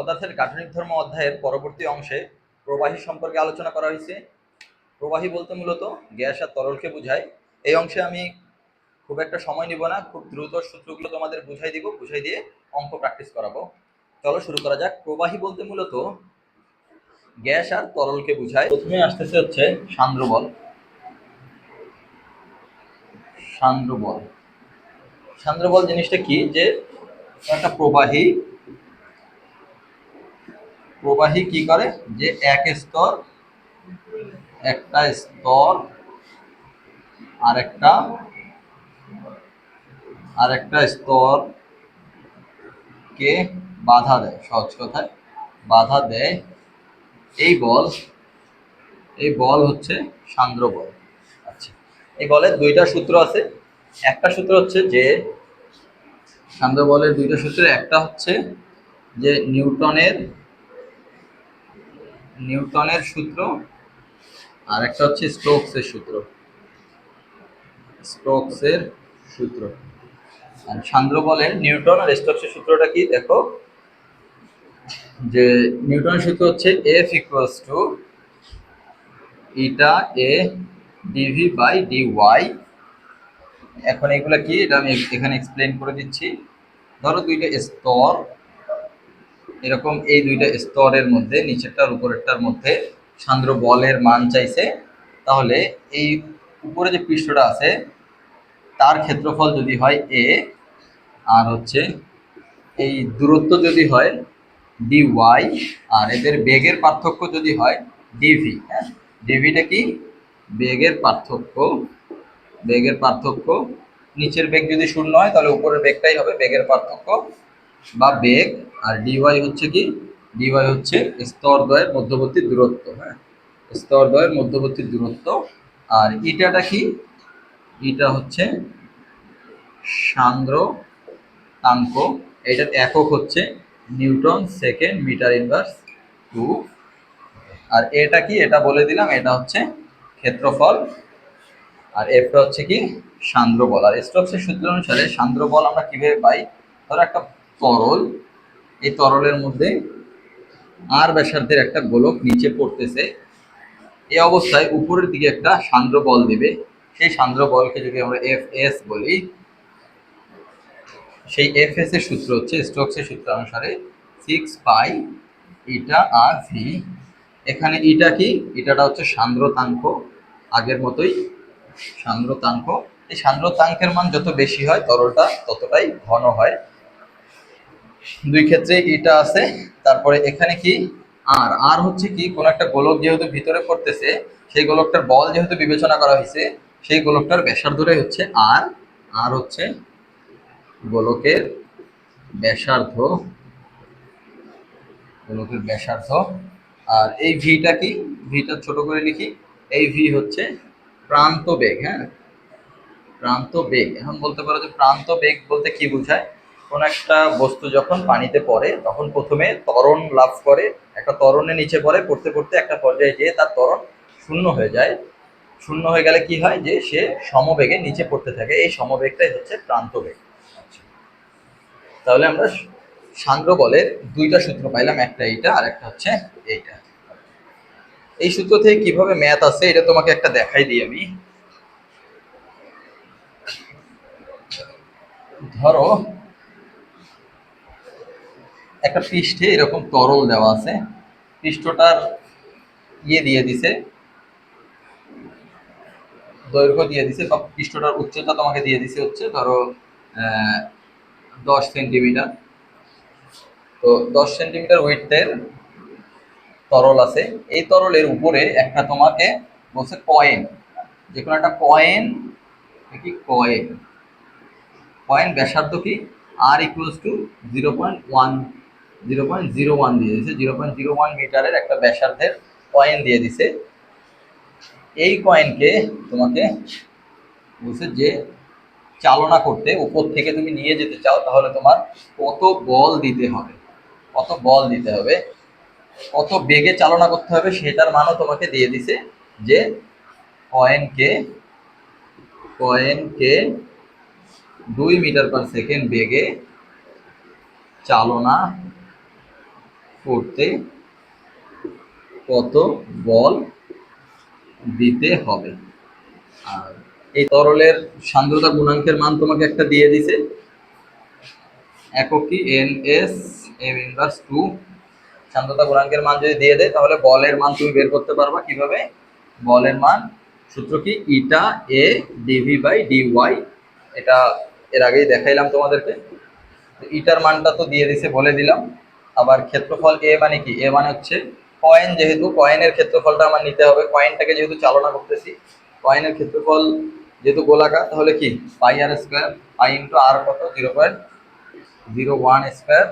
পদার্থের গাঠনিক ধর্ম অধ্যায়ের পরবর্তী অংশে প্রবাহী সম্পর্কে আলোচনা করা হয়েছে। প্রবাহী বলতে মূলত গ্যাস আর তরলকে বোঝায়। এই অংশে আমি খুব একটা সময় নিব না, খুব দ্রুত সূত্রগুলো তোমাদের বুঝাই দিয়ে অঙ্ক প্র্যাকটিস করাবো। চলো শুরু করা যাক। প্রবাহী বলতে মূলত গ্যাস আর তরলকে বোঝায়। প্রথমে আসতেছে হচ্ছে সান্দ্রবল। সান্দ্রবল সান্দ্রবল জিনিসটা কি, যে একটা প্রবাহী কি করে, যে একটা স্তর আরেকটা স্তরকে বাধা দেয়, সহজ কথায় বাধা দেয়। এই বল হচ্ছে সান্দ্র বল। আচ্ছা, এই বলের দুইটা সূত্র আছে। একটা সূত্র হচ্ছে যে সান্দ্র বলের দুইটা সূত্র, একটা হচ্ছে যে নিউটনের সূত্র, আর একটা হচ্ছে স্টোকসের সূত্র। আর সান্দ্র বলের নিউটন আর স্টোকসের সূত্রটা কি দেখো, যে নিউটনের সূত্র হচ্ছে F equals to eta A D V by D Y. এখন এগুলা কি, এটা আমি এখানে এক্সপ্লেন করে দিচ্ছি। ধরো দুইটা স্তর, এরকম এই দুইটা স্তরের মধ্যে, নিচেরটার উপরেরটার মধ্যে সান্দ্র বলের মান চাইছে। তাহলে এই উপরে যে পৃষ্ঠটা আছে তার ক্ষেত্রফল যদি হয় এ, আর হচ্ছে এই দূরত্ব যদি হয় ডিওয়াই, আর এদের বেগের পার্থক্য যদি হয় ডিভি। হ্যাঁ, ডিভিটা কি, বেগের পার্থক্য। নিচের বেগ যদি শূন্য হয় তাহলে উপরের বেগটাই হবে বেগের পার্থক্য বা বেগ। আর ডিওয়াই হচ্ছে কি, ডিওয়াই হচ্ছে স্তরদ্বয়ের মধ্যবর্তী দূরত্ব। হ্যাঁ, স্তরদ্বয়ের মধ্যবর্তী দূরত্ব। আর ইটাটা কি, ইটা হচ্ছে সান্দ্রাঙ্ক। এটার একক হচ্ছে নিউটন সেকেন্ড মিটার ইনভার্স 2। আর এটা কি, এটা বলে দিলাম, এটা হচ্ছে ক্ষেত্রফল। আর এফটা হচ্ছে কি, সান্দ্র বল। আর স্টোকসের সূত্র অনুসারে সান্দ্র বল আমরা কিভাবে পাই, ধরো একটা তরল, এই তরলের মধ্যে আর ব্যাসার্ধের একটা গোলক নিচে পড়তেছে। এই অবস্থায় উপরের দিকে একটা সান্দ্র বল দিবে। সেই সান্দ্র বলকে যদি আমরা এফ এস বলি, সেই এফ এস এর সূত্র হচ্ছে স্টোকসের সূত্র অনুসারে 6 পাই ইটা আর ভি। এখানে ইটা কি, ইটাটা হচ্ছে সান্দ্রতাঙ্ক, আগের মতোই সান্দ্রতাঙ্ক। এই সান্দ্রতাঙ্কের মান যত বেশি হয় তরলটা ততটাই ঘন হয়। দুই ক্ষেত্রে ইটা আছে। তারপরে এখানে কি, আর হচ্ছে কি, কোন একটা গোলক যেহেতু ভিতরে পড়তেছে, সেই গোলকটার বল যেহেতু বিবেচনা করা হয়েছে, সেই গোলকটার ব্যাসার্ধটাই হচ্ছে আর হচ্ছে গোলকের ব্যাসার্ধ। আর এই ভিটা কি, ভিটা ছোট করে লিখি, এই ভি হচ্ছে প্রান্ত বেগ। হ্যাঁ, প্রান্ত বেগ। এখন বলতে পারো যে প্রান্ত বেগ বলতে কি বোঝায়, কোন একটা বস্তু যখন পানিতে পড়ে তখন প্রথমে ত্বরণ লাভ করে, একটা ত্বরণের নিচে পড়তে পড়তে একটা পর্যায়ে যেয়ে তার ত্বরণ শূন্য হয়ে যায়। শূন্য হয়ে গেলে কি হয়, যে সে সমবেগে নিচে পড়তে থাকে। এই সমবেগটাই হচ্ছে প্রান্ত বেগ। তাহলে আমরা সান্দ্র বলের দুইটা সূত্র পাইলাম, একটা এইটা আর একটা হচ্ছে এইটা। এই সূত্র থেকে কিভাবে ম্যাথ আছে এটা তোমাকে একটা দেখাই দিই আমি। ধরো একটা পৃষ্ঠে এরকম তরল দেওয়া আছে, পৃষ্ঠটার দিয়ে দিছে, দৈর্ঘ্য দিয়ে দিছে, বা পৃষ্ঠটার উচ্চতা তোমাকে দিয়ে দিছে হচ্ছে ধরো 10 সেন্টিমিটার। তো 10 সেন্টিমিটার উইডথের তরল আছে। এই তরলের উপরে একটা তোমাকে বলছে কয়েন, যে কোনো একটা কয়েন ব্যাসার্ধ কি, আর ইকুয়ালস টু 0.01 দিয়ে দিছে। 0.01 মিটারের একটা ব্যাসার্ধের কয়েন দিয়ে দিছে। এই কয়েনকে তোমাকে বলছে যে চালনা করতে, উপর থেকে তুমি নিয়ে যেতে চাও, তাহলে তোমার কত বল দিতে হবে, কত বেগে চালনা করতে হবে, সেটার মানও তোমাকে দিয়ে দিছে। যে কয়েনকে 2 মিটার পার সেকেন্ড বেগে চালনা করতে কত বল দিতে হবে। আর এই তরলের সান্দ্রতা গুণাঙ্কের মান তোমাকে একটা দিয়ে দিছে, একক কি NS m ইনভার্স 2। সান্দ্রতা গুণাঙ্কের মান যদি দিয়ে দেয় তাহলে বলের মান তুমি বের করতে পারবা কিভাবে। বলের মান সূত্র কি ইটা এ ডিভি বাই ডিওয়াই, এটা এর আগেই দেখাইলাম তোমাদেরকে। ইটার মানটা তো দিয়ে দিছে বলে দিলাম। আবার ক্ষেত্রফল এ মানে কি, এ মানে হচ্ছে কয়েন, যেহেতু কয়েনের ক্ষেত্রফলটা আমার নিতে হবে, কয়েনটাকে যেহেতু চালনা করতেছি, কয়েনের ক্ষেত্রফল যেহেতু গোলাকার তাহলে কি পাই আর স্কোয়ার, পাই ইন্টু আর কত 0.01 স্কোয়ার,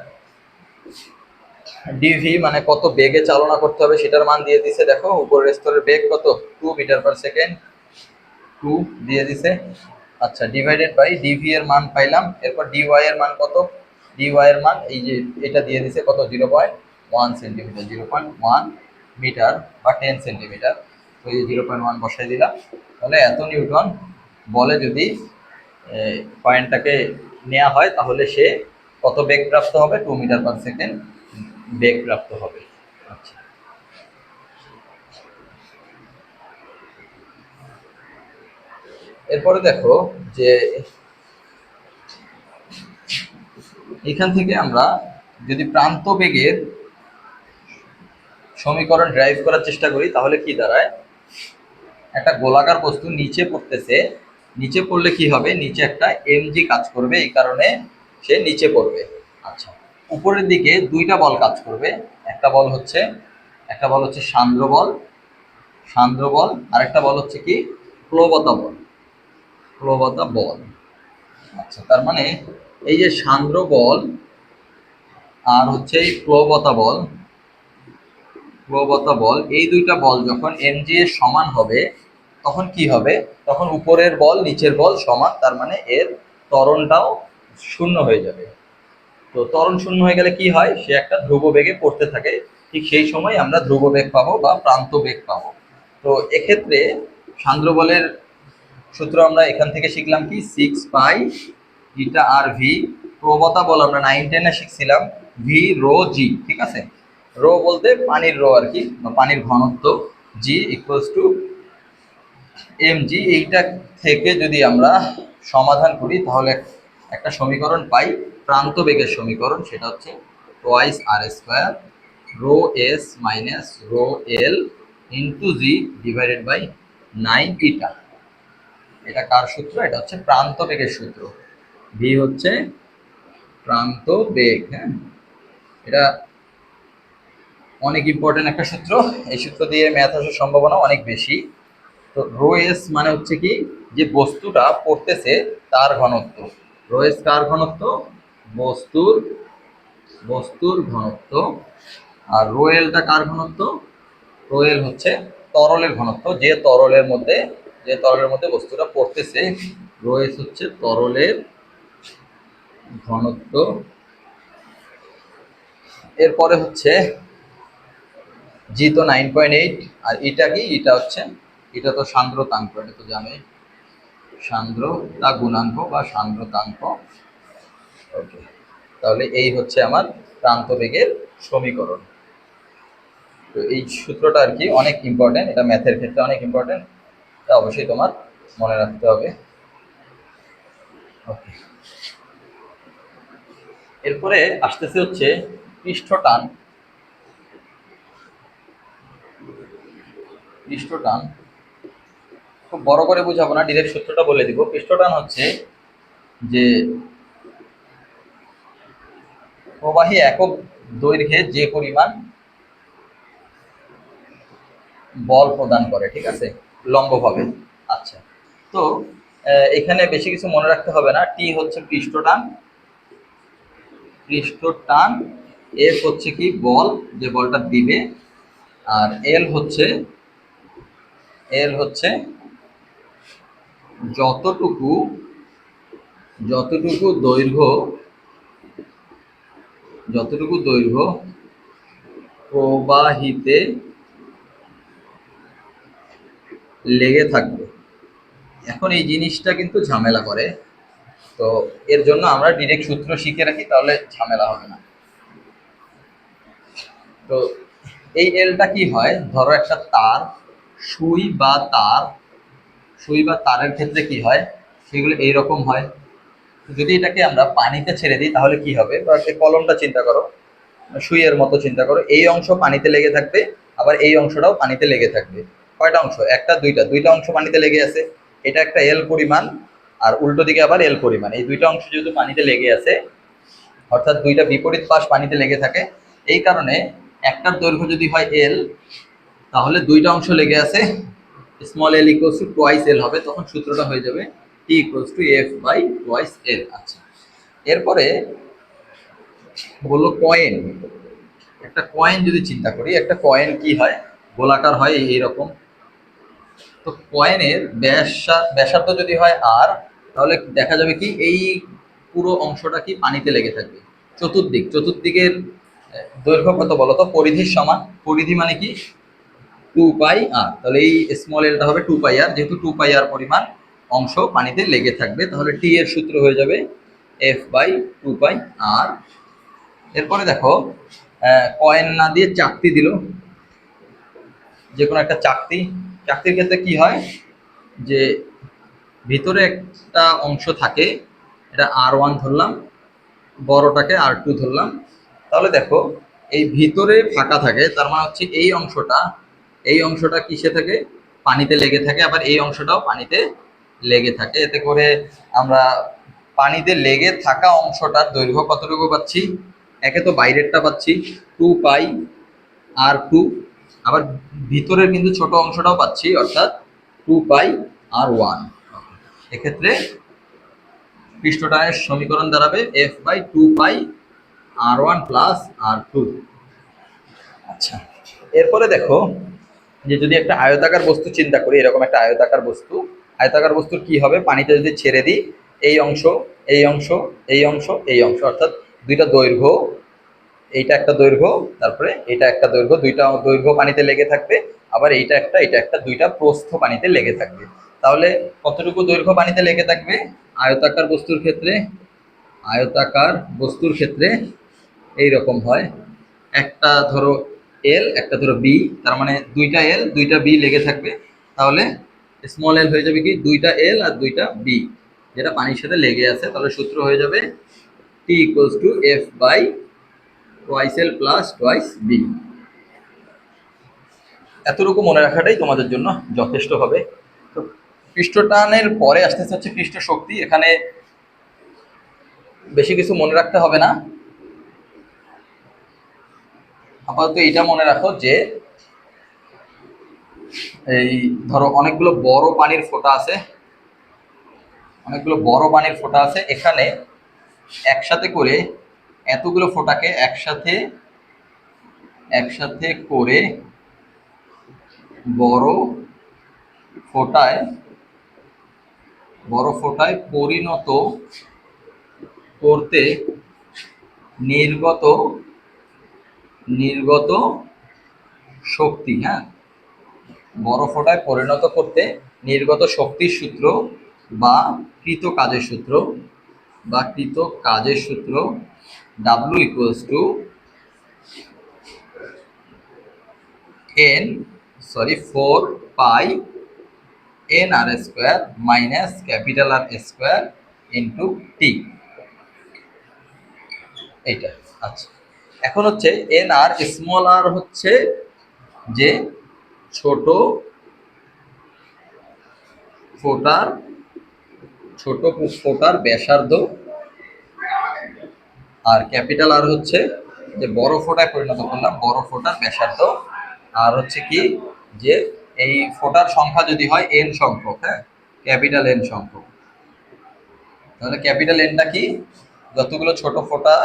ডিভি মানে কত বেগে চালনা করতে হবে সেটার মান দিয়ে দিছে। দেখো উপরের স্তরের বেগ কত 2 মিটার পার সেকেন্ড, 2 দিয়ে দিছে। আচ্ছা ডিভাইডেড বাই ডিভি এর মান পাইলাম। এরপর ডিওয়াই এর মান কত, ডিওয়াই এর মান এই যে এটা দিয়ে দিছে কত 0.1 সেন্টিমিটার, 0.1 মিটার বা 10 সেন্টিমিটার। তো এই 0.1 বসাই দিলাম। তাহলে এত নিউটন বলে যদি পয়েন্টটাকে নেওয়া হয় তাহলে সে কত বেগ প্রাপ্ত হবে, 2 মিটার পার সেকেন্ড বেগ প্রাপ্ত হবে। আচ্ছা এরপরে দেখো যে এখান থেকে আমরা যদি প্রান্ত বেগের সমীকরণ ড্রাইভ করার চেষ্টা করি তাহলে কি দাঁড়ায়, একটা গোলাকার বস্তু নিচে পড়তেছে, নিচে পড়লে কি হবে, নিচে একটা mg কাজ করবে, এই কারণে সে নিচে পড়বে। আচ্ছা উপরের দিকে দুইটা বল কাজ করবে, একটা বল হচ্ছে সান্দ্র বল, সান্দ্র বল, আরেকটা বল হচ্ছে কি প্লবতা বল, প্লবতা বল। আচ্ছা তার মানে এই যে সান্দ্র বল আর হচ্ছে এই প্লবতা বল, প্লবতা বল, এই দুইটা বল যখন mg এর সমান হবে তখন কি হবে, তখন উপরের বল নিচের বল সমান, তার মানে এর ত্বরণটাও শূন্য হয়ে যাবে। তো ত্বরণ শূন্য হয়ে গেলে কি হয়, সে একটা ধ্রুব বেগে পড়তে থাকে, ঠিক সেই সময় আমরা ধ্রুব বেগ পাবো বা প্রান্ত বেগ পাবো। তো এক্ষেত্রে সান্দ্র বলের সূত্র আমরা এখান থেকে শিখলাম কি 6 পাই ইটা আর ভি, প্রবতা বল আমরা 9-10-এ শিখছিলাম ভি রো জি, ঠিক আছে। রো বলতে পানির রো আর কি, বা পানির ঘনত্ব, জি ইকুয়ালস টু mg। এইটা থেকে যদি আমরা সমাধান করি তাহলে একটা সমীকরণ পাই, প্রান্ত বেগের সমীকরণ, সেটা হচ্ছে twice R square rho S minus rho L into G divided by 9 eta. এটা কার সূত্র, এটা হচ্ছে প্রান্ত বেগের সূত্র। ভি হচ্ছে প্রান্ত বেগ, হ্যাঁ এটা অনেক ইম্পর্টেন্ট একটা সূত্র, এই সূত্র দিয়ে ম্যাথ আসার সম্ভাবনা অনেক বেশি। তো রো এস মানে হচ্ছে কি, যে বস্তুটা পড়তেছে তার ঘনত্ব, রো এস কার ঘনত্ব, বস্তুর, বস্তুর ঘনত্ব। আর রো এলটা কার ঘনত্ব, রো এল হচ্ছে তরলের ঘনত্ব, যে তরলের মধ্যে, যে তরলের মধ্যে বস্তুটা পড়তেছে। রো এস হচ্ছে তরলের ঘনত্ব। এরপরে হচ্ছে জি তো 9.8, আর এটা কি, এটা হচ্ছে, এটা তো সান্দ্রতাঙ্ক, এটা তো জানোই, সান্দ্রতা গুণাঙ্ক বা সান্দ্রতাঙ্ক। ওকে তাহলে এই হচ্ছে আমার প্রান্ত বেগের সমীকরণ। তো এই সূত্রটা আর কি অনেক ইম্পর্টেন্ট, এটা ম্যাথের ক্ষেত্রে অনেক ইম্পর্টেন্ট, এটা অবশ্যই তোমার মনে রাখতে হবে। ওকে এরপরে আসতেছে হচ্ছে পৃষ্ঠটান। পৃষ্ঠটান খুব বড় করে বুঝাবো না, ডিরেক্ট সূত্রটা বলে দিব। পৃষ্ঠটান হচ্ছে যে প্রবাহী একক দৈর্ঘ্যে যে পরিমাণ বল প্রদান করে, ঠিক আছে, লম্বভাবে। আচ্ছা তো এখানে বেশি কিছু মনে রাখতে হবে না, টি হচ্ছে পৃষ্ঠটান, পৃষ্ঠটান, এফ হচ্ছে কি বল, যে বলটা দিবে, আর এল হচ্ছে, এল হচ্ছে যতটুকু, যতটুকু দৈর্ঘ্য, যতটুকু দৈর্ঘ্য প্রবাহিতে লেগে থাকবে। এখন এই জিনিসটা কিন্তু ঝামেলা করে, তো এর জন্য আমরা ডিরেক্ট সূত্র শিখে রাখি, তাহলে ঝামেলা হবে না। তো এই এলটা কি হয়, ধরো একটা তার, সুই বা তার, সুই বা তারের ক্ষেত্রে কি হয়, সেগুলো এইরকম হয়। যদি এটাকে আমরা পানিতে ছেড়ে দিই তাহলে কি হবে, বা এই কলমটা চিন্তা করো, সুইয়ের মতো চিন্তা করো, এই অংশ পানিতে লেগে থাকবে, আবার এই অংশটাও পানিতে লেগে থাকবে। কয়টা অংশ, একটা দুইটা, দুইটা অংশ পানিতে লেগে আছে। এটা একটা এল পরিমাণ, আর উল্টো দিকে আবার এল পরিমাণ, এই দুইটা অংশ যেহেতু পানিতে লেগে আছে, অর্থাৎ দুইটা বিপরীত পাশ পানিতে লেগে থাকে, এই কারণে একটার দৈর্ঘ্য যদি হয় এল, তাহলে দুইটা অংশ লেগে আছে, small L equals to twice L হবে, তখন সূত্রটা হয়ে যাবে T equals to F by twice L. আচ্ছা, এরপরে বললো কয়েন। একটা কয়েন যদি চিন্তা করি, একটা কয়েন কি হয়, গোলাকার হয় এইরকম। তো কয়েনের ব্যাসার্ধ যদি হয় আর, তাহলে দেখা যাবে কি এই পুরো অংশটা কি পানিতে লেগে থাকবে। চতুর্দিকের দৈর্ঘ্য কত বলতো, পরিধির সমান, পরিধি মানে কি 2 পাই আর, তাহলে এই স্মল এলটা হবে 2 পাই আর, যেহেতু 2 পাই আর পরিমাণ অংশ পানিতে লেগে থাকবে, তাহলে টি এর সূত্র হয়ে যাবে এফ বাই 2 পাই আর। এরপরে দেখো, কয়েন না দিয়ে চাকতি দিল, যে কোনো একটা চাকতি, চাকতির ক্ষেত্রে কি হয়, যে ভিতরে একটা অংশ থাকে, এটা R1 ধরলাম, বড়টাকে R2 ধরলাম, তাহলে দেখো এই ভিতরে ফাঁকা থাকে, তার মানে হচ্ছে এই অংশটা কিসে থাকে, পানিতে লেগে থাকে, আবার এই অংশটাও পানিতে লেগে থাকে। এতে করে আমরা পানিতে লেগে থাকা অংশটার দৈর্ঘ্য কতটুকু পাচ্ছি, একে তো বাইরেরটা পাচ্ছি 2 পাই R2, আবার ভিতরের কিন্তু ছোট অংশটাও পাচ্ছি, অর্থাৎ 2 পাই R1। এক্ষেত্রে পৃষ্ঠটানের সমীকরণ দাঁড়াবে F by 2 pi R1 plus R2। আচ্ছা, এরপরে দেখো, যে যদি একটা আয়তাকার বস্তু চিন্তা করি, এরকম একটা আয়তাকার বস্তু, আয়তাকার বস্তুর কি হবে, পানিতে যদি ছেড়ে দিই, এই অংশ, এই অংশ, এই অংশ, এই অংশ, অর্থাৎ দুইটা দৈর্ঘ্য, এইটা একটা দৈর্ঘ্য, তারপরে এটা একটা দৈর্ঘ্য, দুইটা দৈর্ঘ্য পানিতে লেগে থাকবে, আবার এইটা একটা, এটা একটা, দুইটা প্রস্থ পানিতে লেগে থাকবে। তাহলে কতটুকু দৈর্ঘ্য পানিতে লেগে থাকবে আয়তাকার বস্তুর ক্ষেত্রে, আয়তাকার বস্তুর ক্ষেত্রে এই রকম হয়, একটা ধরো এল, একটা ধরো বি, তার মানে দুইটা এল দুইটা বি লেগে থাকবে, তাহলে স্মল এল হয়ে যাবে কি 2টা এল আর 2টা বি, যেটা পানির সাথে লেগে আছে, তাহলে সূত্র হয়ে যাবে T equals to F by twice L plus twice B. এতটুকু মনে রাখাটাই তোমাদের জন্য যথেষ্ট হবে। তো পৃষ্ঠটানের পরে আসতেছে হচ্ছে পৃষ্ঠ শক্তি। এখানে বেশি কিছু মনে রাখতে হবে না, আপাতত এটা মনে রাখো যে এই ধরো অনেকগুলো বড় পানির ফোঁটা আছে, অনেকগুলো বড় পানির ফোঁটা আছে, এখানে একসাথে করে এতগুলো ফোঁটাকে একসাথে একসাথে করে বড় ফোঁটায় পরিণত করতে নির্গত নির্গত শক্তি, হ্যাঁ, বড় ফোঁটায় পরিণত করতে নির্গত শক্তির সূত্র বা কৃত কাজের সূত্র, W equals to four pi NR square minus capital R square into T, এইটা। আচ্ছা, এখন হচ্ছে NR, স্মল আর হচ্ছে যে ছোট ফোঁটার ব্যাসার্ধ, আর ক্যাপিটাল আর হচ্ছে যে বড় ফোঁটায় পরিণত করলাম, বড় ফোঁটার ব্যাসার্ধ, আর হচ্ছে কি যে এই ফোঁটার সংখ্যা যদি হয় এন সংখ্যক, হ্যাঁ, ক্যাপিটাল এন সংখ্যক, তাহলে ক্যাপিটাল এনটা কি, যতগুলো ছোট ফোঁটা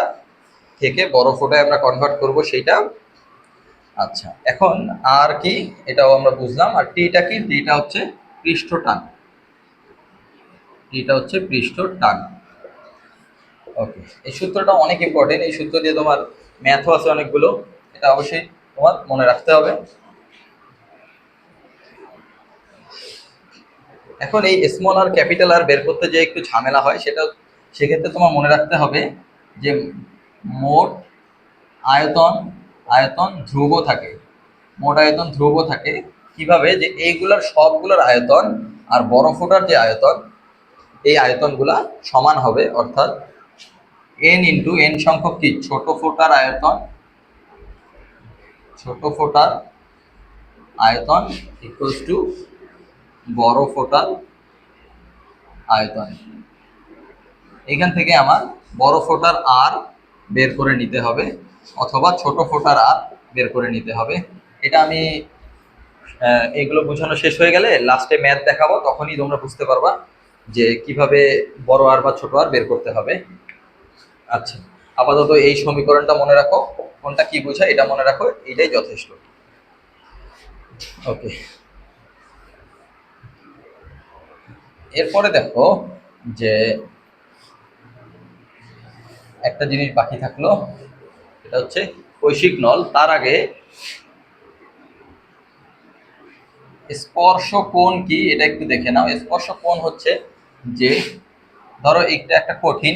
থেকে বড় ফোঁটায় আমরা কনভার্ট করব সেইটা। আচ্ছা, এখন আর কি, এটাও আমরা বুঝলাম। আর টিটা কি, টিটা হচ্ছে পৃষ্ঠ টান, টিটা হচ্ছে পৃষ্ঠ টান। ওকে, এই সূত্রটা অনেক ইম্পর্টেন্ট, এই সূত্র দিয়ে তোমার ম্যাথও আছে অনেকগুলো, এটা অবশ্যই তোমার মনে রাখতে হবে। এখন এই স্মল আর ক্যাপিটাল আর বের করতে যে একটু ঝামেলা হয়, সেক্ষেত্রে তোমার মনে রাখতে হবে যে মোট আয়তন আয়তন ধ্রুব থাকে, মোট আয়তন ধ্রুব থাকে। কিভাবে? যে এইগুলার সবগুলোর আয়তন আর বড় ফোঁটার যে আয়তন, এই আয়তনগুলা সমান হবে, অর্থাৎ n ইন্টু n সংখ্যক কি ছোট ফোঁটার আয়তন, ছোট ফোঁটার আয়তন ইকুয়ালস টু বড় ফোঁটার আয়তন। এখান থেকে আমার বড় ফোঁটার আর বের করে নিতে হবে অথবা ছোট ফোঁটার আর বের করে নিতে হবে। এটা আমি এগুলো বোঝানো শেষ হয়ে গেলে লাস্টে ম্যাথ দেখাবো, তখনই তোমরা বুঝতে পারবা যে কিভাবে বড় আর বা ছোট আর বের করতে হবে। আচ্ছা, আপাতত এই সমীকরণটা মনে রাখো, কোনটা কি বোঝায় এটা মনে রাখো, এটাই যথেষ্ট। ওকে, এরপরে দেখো যে একটা জিনিস বাকি থাকলো, এটা হচ্ছে কৈশিক নল। তার আগে স্পর্শ কোণ কি এটা একটু দেখে নাও। স্পর্শ কোণ হচ্ছে যে ধরো এটা একটা কঠিন,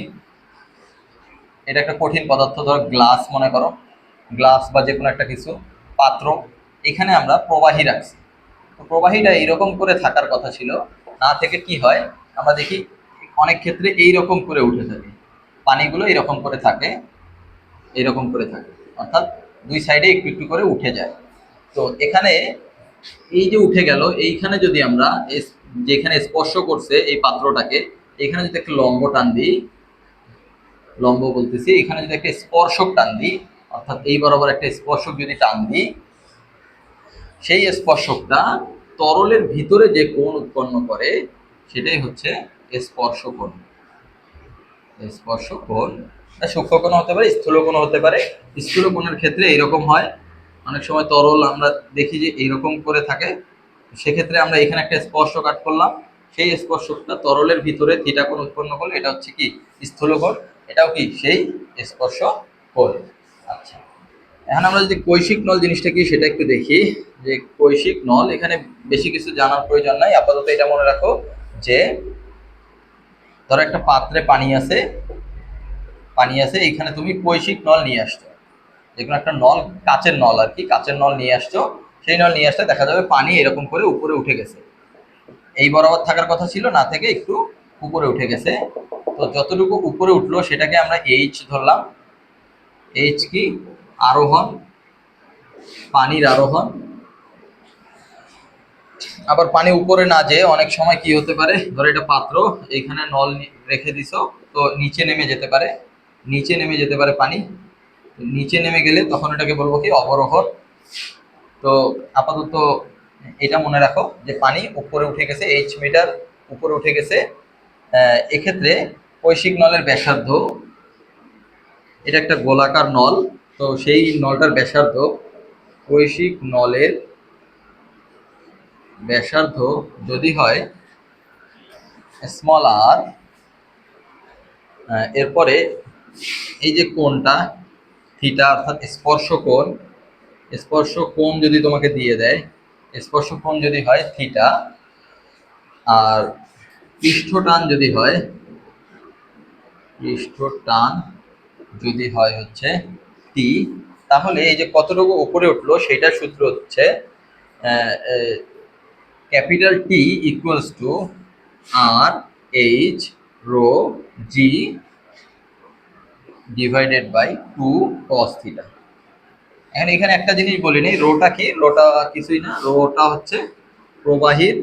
এটা একটা কঠিন পদার্থ, ধরো গ্লাস মনে করো, গ্লাস বা যে কোনো একটা কিছু পাত্র, এখানে আমরা প্রবাহী রাখছি। তো প্রবাহীটা এইরকম করে থাকার কথা ছিল, না থেকে কি হয় আমরা দেখি অনেক ক্ষেত্রে এইরকম করে উঠে থাকে, পানিগুলো এরকম করে থাকে, এরকম করে থাকে, অর্থাৎ দুই সাইডে একটু একটু করে উঠে যায়। তো এখানে এই যে উঠে গেল, এইখানে যদি আমরা যেখানে স্পর্শ করছে এই পাত্রটাকে, এখানে যদি একটা লম্ব টান দিই, লম্ব বলতেছি, এখানে যদি একটা স্পর্শক টান দিই, অর্থাৎ এই বরাবর একটা স্পর্শক যদি টান দিই, সেই স্পর্শকটা তরলের ভিতরে যে কোণ উৎপন্ন করে সেটাই হচ্ছে স্পর্শ কোণ। স্পর্শ কোণ সূক্ষ্ম কোণ হতে পারে, স্থূল কোণ হতে পারে। স্থূল কোণের ক্ষেত্রে এরকম হয়, অনেক সময় তরল আমরা দেখি যে এইরকম করে থাকে, সেক্ষেত্রে আমরা এখানে একটা স্পর্শক আট করলাম, সেই স্পর্শকটা তরলের ভিতরে থিটা কোণ উৎপন্ন করলে এটা হচ্ছে কি স্থূল কোণ, এটাও কি সেই স্পর্শ কোণ। আচ্ছা, এখন আমরা যদি কৈশিক নল জিনিসটা কি সেটা একটু দেখি। যে কৈশিক নল, এখানে বেশি কিছু জানার প্রয়োজন নাই, আপাতত এটা মনে রাখো যে ধরো একটা পাত্রে পানি আছে, পানি আছে, এখানে তুমি কৈশিক নল নিয়ে আসছো, যে কোনো একটা নল, কাচের নল আর কি, কাচের নল নিয়ে আসছো, সেই নল নিয়ে আসলে দেখা যাবে পানি এরকম করে উপরে উঠে গেছে, এই বরাবর থাকার কথা ছিল, না থেকে একটু উপরে উঠে গেছে। তো যতটুকু উপরে উঠলো সেটাকে আমরা এইচ ধরলাম। এইচ কি? আরোহণ, পানির আরোহণ। আবার পানি উপরে না যেয়ে অনেক সময় কি হতে পারে, ধরো এটা পাত্র, এখানে নল রেখে দিছো, তো নিচে নেমে যেতে পারে, নিচে নেমে যেতে পারে পানি, নিচে নেমে গেলে তখন এটাকে বলবো কি অবরোহণ। তো আপাতত এটা মনে রাখো যে পানি উপরে উঠে গেছে, এইচ মিটার উপরে উঠে গেছে। এক্ষেত্রে কৈশিক নলের ব্যাসার্ধ, এটা একটা গোলাকার নল, তো সেই নলটার ব্যাসার্ধ, কৈশিক নলের ব্যাসার্ধ যদি হয় স্মল আর, এরপরে এই যে কোণটা থিটা অর্থাৎ স্পর্শ কোণ, স্পর্শ কোণ যদি তোমাকে দিয়ে দেয়, স্পর্শ কোণ যদি হয় থিটা, আর পৃষ্ঠ টান যদি হয়, পৃষ্ঠ টান যদি হয় হচ্ছে টি, তাহলে এই যে কতটুকু উপরে উঠলো সেটার সূত্র হচ্ছে capital T equals to R H rho G divided by 2 cos theta. এখন এখানে একটা জিনিস বলিনি, রোটা কি? রোটা কিছুই না, রোটা হচ্ছে প্রবাহীর,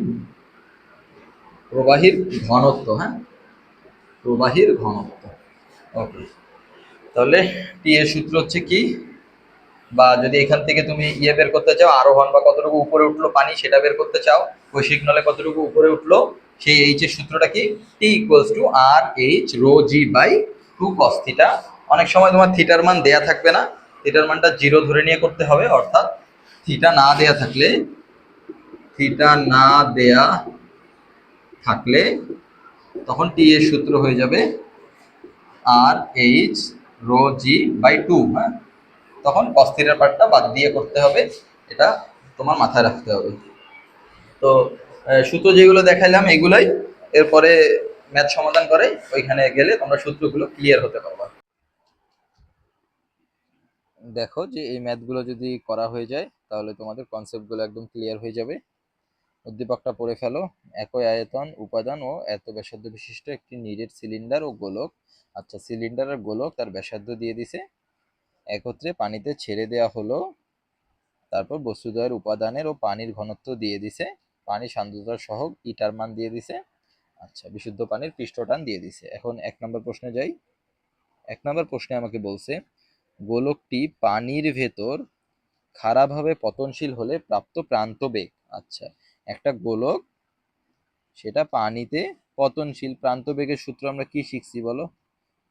প্রবাহীর ঘনত্ব, হ্যাঁ, প্রবাহীর ঘনত্ব। ওকে, তাহলে টি এর সূত্র হচ্ছে কি, বা যদি এখান থেকে তুমি ইয়ে বের করতে চাও, আরোহণ বা কতটুকু উপরে উঠলো পানি সেটা বের করতে চাও, কৈশিক নলে কতটুকু উপরে উঠলো, সেই এইচ এর সূত্রটা কি? T equals to R H rho G by 2 cos theta. অনেক সময় তোমার থিটার মান দেয়া থাকবে না, থিটার মানটা 0 ধরে নিয়ে করতে হবে, অর্থাৎ থিটা না দেয়া থাকলে, থিটা না দেয়া থাকলে তখন টি এর সূত্র হয়ে যাবে আর এইচ রো জি বাই 2, হ্যাঁ, তখন cos থিটার পার্টটা বাদ দিয়ে করতে হবে, এটা তোমার মাথায় রাখতে হবে। তো সূত্র যেগুলো দেখাইলাম এগুলাই, এরপরে ম্যাথ সমাধান করে ওইখানে গেলে তোমরা সূত্রগুলো ক্লিয়ার হতে পারবা। দেখো যে এই ম্যাথগুলো যদি করা হয়ে যায় তাহলে তোমাদের কনসেপ্টগুলো একদম ক্লিয়ার হয়ে যাবে। উদ্দীপকটা পড়ে ফেলো। একই আয়তন উপাদান ও এত ব্যাসার্ধ বিশিষ্ট একটি নিরেট সিলিন্ডার ও গোলক, আচ্ছা সিলিন্ডার আর গোলক তার ব্যাসার্ধ দিয়ে দিছে, একত্রে পানিতে ছেড়ে দেওয়া হলো। তারপর বস্তুদ্বয়ের উপাদানের ও পানির ঘনত্ব দিয়ে দিছে, পানি সান্দ্রতা সহ ইটার মান দিয়ে দিছে, আচ্ছা বিশুদ্ধ পানির পৃষ্ঠটান দিয়ে দিছে। এখন 1 নম্বর প্রশ্নে যাই। 1 নম্বর প্রশ্নে আমাকে বলছে গোলকটি পানির ভেতর খাড়াভাবে পতনশীল হলে প্রাপ্ত প্রান্ত বেগ। আচ্ছা, একটা গোলক সেটা পানিতে পতনশীল, প্রান্ত বেগের সূত্র আমরা কি শিখছি বলো?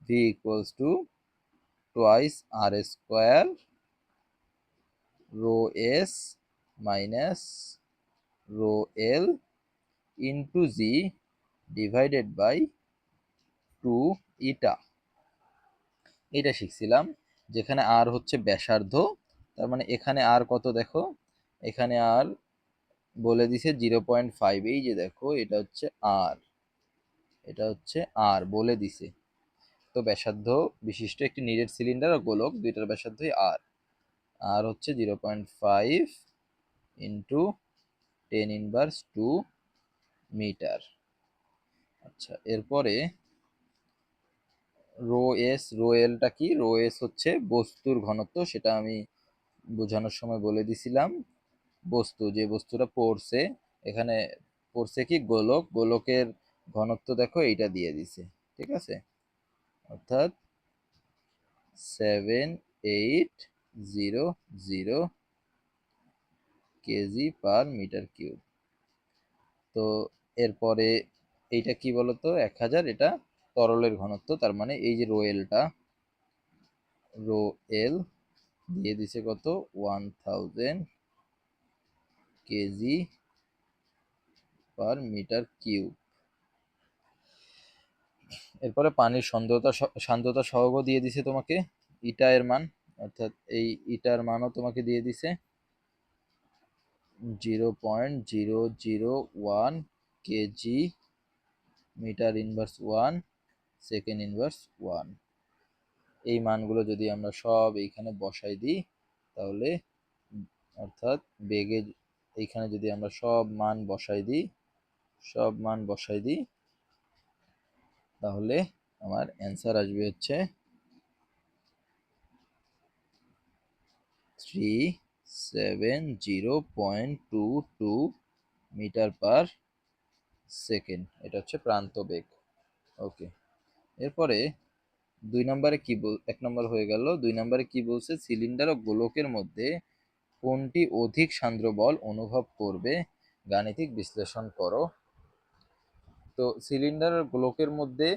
v equals to twice R square rho S minus rho L into G divided by 2 eta. এটা শিখছিলাম। যেখানে আর হচ্ছে ব্যাসার্ধ, তার মানে এখানে আর কত দেখো, এখানে আর বলে দিছে 0.5। এই যে দেখো এটা হচ্ছে আর, এটা হচ্ছে আর বলে দিছে। তো ব্যাসার্ধ বিশিষ্ট একটি নিরেট সিলিন্ডার ও গোলক দুইটার ব্যাসার্ধই আর, আর হচ্ছে 0.5 ইন্টু 10⁻²মিটার। আচ্ছা এরপরে রো এস রো এলটা কি? রো এস হচ্ছে বস্তুর ঘনত্ব, সেটা আমি বোঝানোর সময় বলে দিছিলাম। বস্তু, যে বস্তুটা পড়ছে, এখানে পড়ছে কি গোলক, গোলকের ঘনত্ব দেখো এইটা দিয়ে দিছে, ঠিক আছে, অর্থাৎ 7800 কেজি পার মিটার কিউব। তো এরপরে এইটা কি বলতো, 1000, এটা তরলের ঘনত্ব, তার মানে এই যে রো এল দিয়ে দিছে কত, 1000 কেজি পার মিটার কিউব। এরপরে পানির সান্দ্রতা সহগ দিয়ে দিছে তোমাকে, ইটা এর মান, অর্থাৎ এই ইটার মানও তোমাকে দিয়ে দিছে 0.001 K G metre inverse 1 second inverse 1। এই মানগুলো যদি আমরা সব এইখানে বসাই দিই তাহলে, অর্থাৎ বেগে এইখানে যদি আমরা সব মান বসাই দিই তাহলে আমার অ্যান্সার আসবে হচ্ছে 370.22 মিটার পার সেকেন্ড। এটা হচ্ছে প্রান্ত বেগ। ওকে, এরপরে 2 নম্বরে কি 1 নম্বর হয়ে গেল। 2 নম্বরে কি বলছে, সিলিন্ডার ও গোলকের মধ্যে কোনটি অধিক সান্দ্র বল অনুভব করবে, গাণিতিক বিশ্লেষণ করো। তো সিলিন্ডার আর গোলকের মধ্যে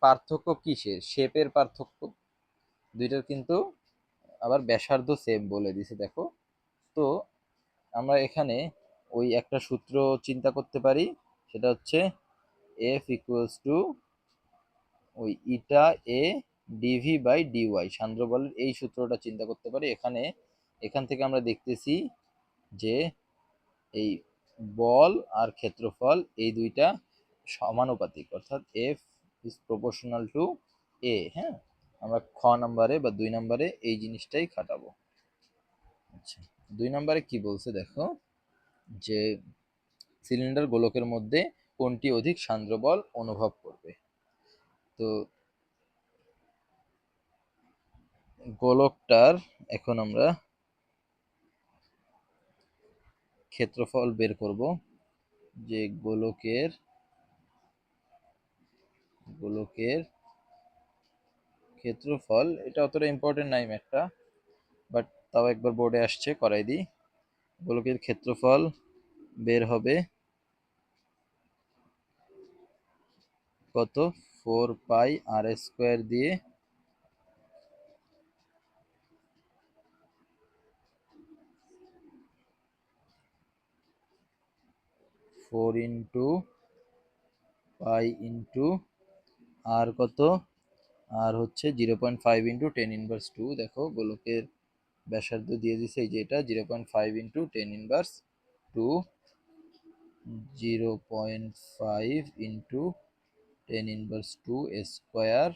পার্থক্য কিসের? শেপের পার্থক্য, দুইটার কিন্তু আবার ব্যাসার্ধ সেম বলে দিছে দেখো। তো আমরা এখানে ওই একটা সূত্র চিন্তা করতে পারি, সেটা হচ্ছে এফ ইকুয়ালস টু ওই ইটা এ ডিভি বাই ডিওয়াই, সান্দ্র বলের এই সূত্রটা চিন্তা করতে পারি। এখান থেকে আমরা দেখতেছি যে এই বল আর ক্ষেত্রফল এই দুইটা সমানুপাতিক, অর্থাৎ এফ ইজ প্রপোর্শনাল টু এ। হ্যাঁ, আমরা খ নম্বরে বা 2 নম্বরে এই জিনিসটাই খাটাবো। আচ্ছা, 2 নম্বরে কি বলছে দেখো, যে সিলিন্ডার গোলকের মধ্যে কোনটি অধিক সান্দ্র বল অনুভব করবে। তো গোলকটার এখন আমরা ক্ষেত্রফল বের করব, যে গোলকের ক্ষেত্রফল, এটা অতটা ইম্পর্টেন্ট নাই ম্যাথটা, বাট তাও একবার বোর্ডে আসছে করাই দিই। গোলকের ক্ষেত্রফল বের হবে কত, 4πr² দিয়ে 4 ইন্টু পাই ইন্টু আর কত, আর হচ্ছে 0.5 ইন্টু 10⁻²। দেখো গোলকের ব্যাসার্ধ দিয়ে দিছে এই যে এটা 0.5 ইন্টু 10⁻², 0.5 ইন্টু 10⁻² স্কোয়ার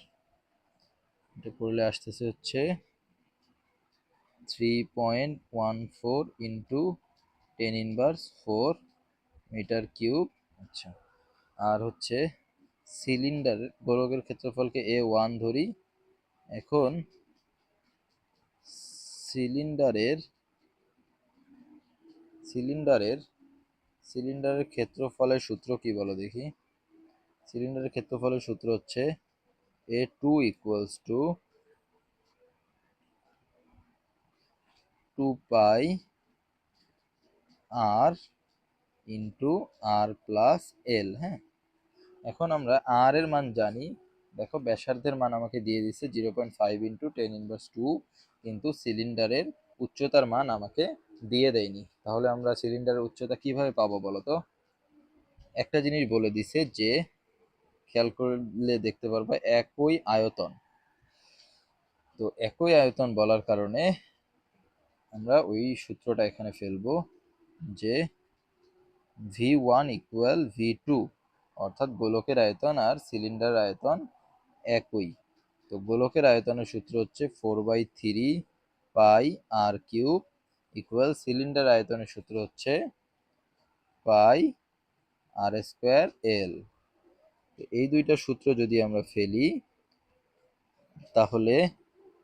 এটা করলে আসতেছে হচ্ছে 3.14 ইন্টু 10^4 মিটার কিউব। আচ্ছা, আর হচ্ছে সিলিন্ডার গোলকের ক্ষেত্রফলকে A1 ধরি। এখন সিলিন্ডারের সিলিন্ডারের সিলিন্ডারের ক্ষেত্রফলের সূত্র কি বলো দেখি। সিলিন্ডারের ক্ষেত্রফলের সূত্র হচ্ছে A2 equals to 2 pi R into R plus L. হ্যাঁ, এখন আমরা আর এর মান জানি। দেখো ব্যাসার্ধের মান আমাকে দিয়ে দিচ্ছে 0.5 ইন্টু 10^2, কিন্তু সিলিন্ডারের উচ্চতার মান আমাকে দিয়ে দেয়নি। তাহলে আমরা সিলিন্ডারের উচ্চতা কিভাবে পাবো বলো তো। একটা জিনিস বলে দিছে যে, খেয়াল করলে দেখতে পারবা একই আয়তন। তো একই আয়তন বলার কারণে আমরা ওই সূত্রটা এখানে ফেলবো যে V1 ইকুয়াল V2, অর্থাৎ গোলকের আয়তন আর সিলিন্ডার আয়তন একই। তো গোলকের আয়তনের সূত্র হচ্ছে 4/3 পাই আর কিউব ইকুয়াল সিলিন্ডার আয়তনের সূত্র হচ্ছে পাই আর স্কোয়ার এল। এই দুইটা সূত্র যদি আমরা ফেলি তাহলে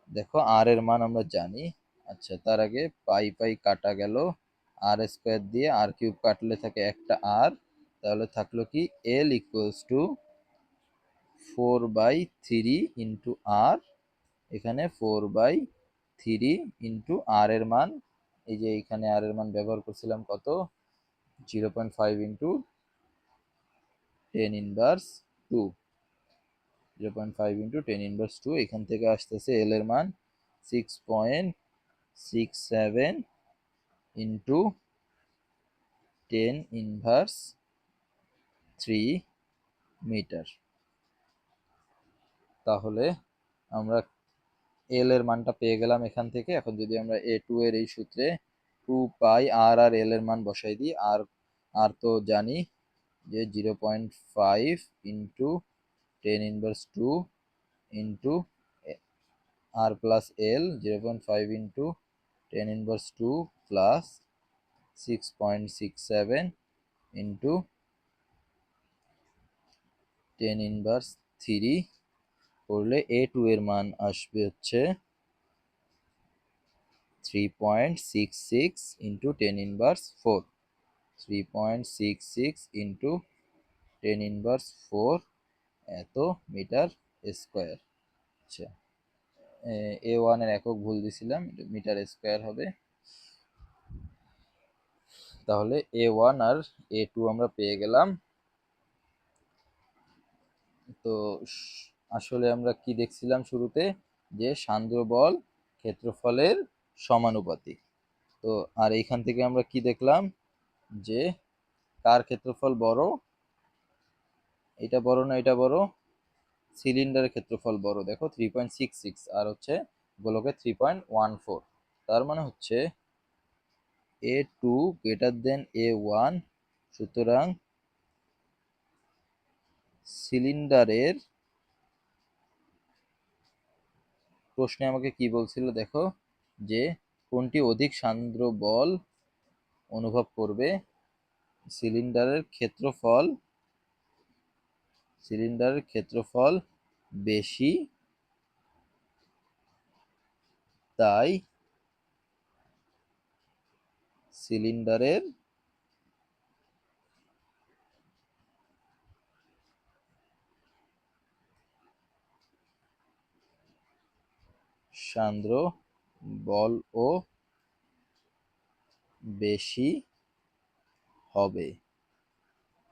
দেখো আর এর মান আমরা জানি। আচ্ছা, তার আগে পাই পাই কাটা গেল, আর স্কোয়ার দিয়ে আর কিউব কাটলে থাকে একটা আর, তাহলে থাকলো কি এল ইকুয়ালস টু 4/3 ইন্টু আর, এখানে 4/3 ইন্টু আর এর মান, এই যে এখানে আর এর মান ব্যবহার করছিলাম কত, 0.5 ইন্টু 10^2, 0.5 ইন্টু 10^2। এখান থেকে আসতেছে এল এর মান 6.67 ইন্টু 10^3 মিটার। তাহলে আমরা এল এর মানটা পেয়ে গেলাম এখান থেকে। এখন যদি আমরা A2 এর এই সূত্রে 2 পাই আর আর এল এর মান বসাই দিই, আর আর তো জানি যে 0.5 ইন্টু 10^2 ইন্টু আর প্লাস এল, 0.5 ইন্টু 10^2 প্লাস 6.67 ইন্টু 10^3 করলে A2 এর মান আসবে হচ্ছে 3.66 ইন্টু 10^4, 3.66 ইন্টু 10^4 এত মিটার স্কোয়ার। আচ্ছা, A1 এর একক ভুল দিছিলাম, মিটার স্কোয়ার হবে। তাহলে A1 আর A2 আমরা পেয়ে গেলাম। তো আসলে আমরা কি দেখছিলাম শুরুতে, যে সান্দ্র বল ক্ষেত্রফলের সমানুপাতিক। তো আর এইখান থেকে আমরা কি দেখলাম, যে কার ক্ষেত্রফল বড়, এটা বড় না এটা বড়, সিলিন্ডারের ক্ষেত্রফল বড়। দেখো 3.66 আর হচ্ছে গোলকের 3.14, তার মানে হচ্ছে A2 গ্রেটার দেন A1। সুতরাং সিলিন্ডারের, প্রশ্নে আমাকে কি বলছিল দেখো, যে কোনটি অধিক সান্দ্র বল অনুভব করবে। সিলিন্ডারের ক্ষেত্রফল বেশি, তাই সিলিন্ডারের সান্দ্র বলও বেশি হবে।